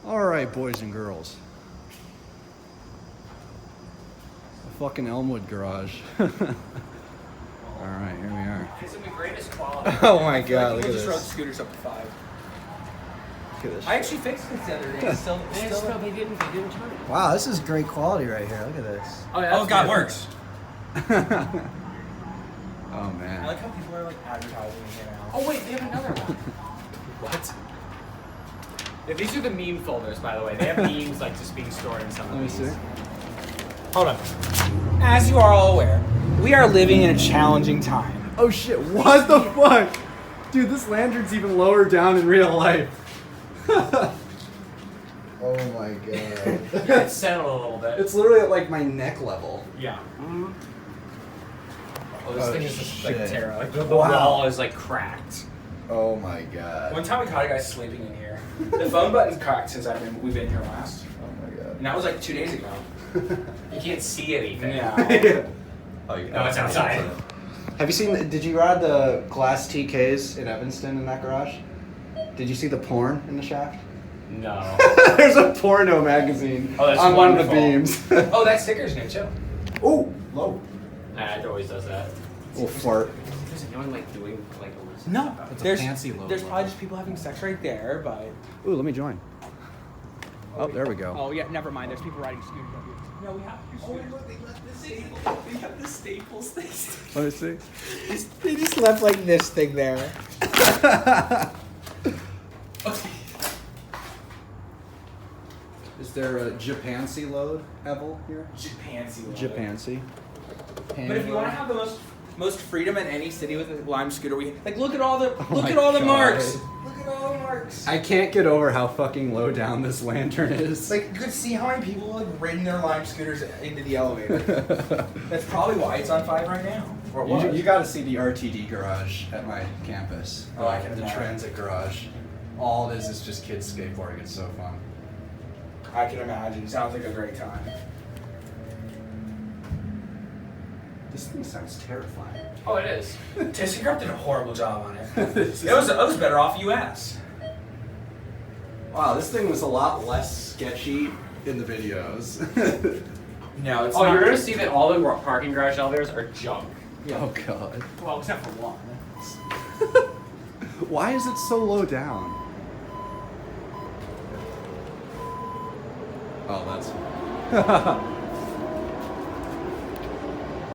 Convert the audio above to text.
All right, boys and girls. A fucking Elmwood garage. All right, here we are. It's in the greatest quality. Oh my god, look at just rode this. scooters up to 5. Look at this. I actually fixed this the other day. It's still, They didn't turn it. Wow, this is great quality right here. Look at this. Oh, yeah, oh god, works. Oh I man. like how people are like advertising here now. Oh wait, they have another one. What? Yeah, these are the meme folders, by the way. They have memes like just being stored in some Let of me these. see. Hold on. As you are all aware, we are living in a challenging time. Oh shit! What the fuck, dude? This lantern's even lower down in real life. Oh my god. It's settled a little bit. It's literally at like my neck level. Yeah. Oh, this Oh, thing is just like shit. terrible. Like the Wow. wall is like cracked. Oh my god. One time we caught a guy sleeping in here. The phone button's cracked since we've been here last. Oh my god. And that was like 2 days ago. You can't see anything. Yeah. Oh, you No, it's outside. Have you seen? Did you ride the glass TKs in Evanston in that garage? Did you see the porn in the shaft? No. There's a porno magazine Oh, that's on one of the wonderful. beams. Oh, that sticker's new too. Oh, low. It always does that. Little fart. There's no one like doing like a No, It's a there's fancy logo. there's probably just people having sex right there, but Ooh, let me join. Oh, there we go. oh yeah, never mind. There's people riding scooters up here. No, we have. Oh look, they left the staple. They have the Staples thing. Let me see. They just left like this thing there. Is there a Japansy load, Evel, here? Japansy. Japansy. But if you want to have the most freedom in any city with a Lime scooter, we like look at all the my the God. marks. Look at all the marks. I can't get over how fucking low down this lantern is. It's like you could see how many people like ridden their Lime scooters into the elevator. That's probably why it's on 5 right now. Or it was. You got to see the RTD garage at my campus. Oh, I can the imagine. transit garage. All it is just kids skateboarding. It's so fun. I can imagine. Sounds like a great time. This thing sounds terrifying. Oh, it is. ThyssenKrupp did a horrible job on it. It was better off US. Wow, this thing was a lot less sketchy in the videos. No, it's Oh, not. you're gonna see that all the parking garage elevators are junk. Oh god. Well, except for one. Why is it so low down? Oh, that's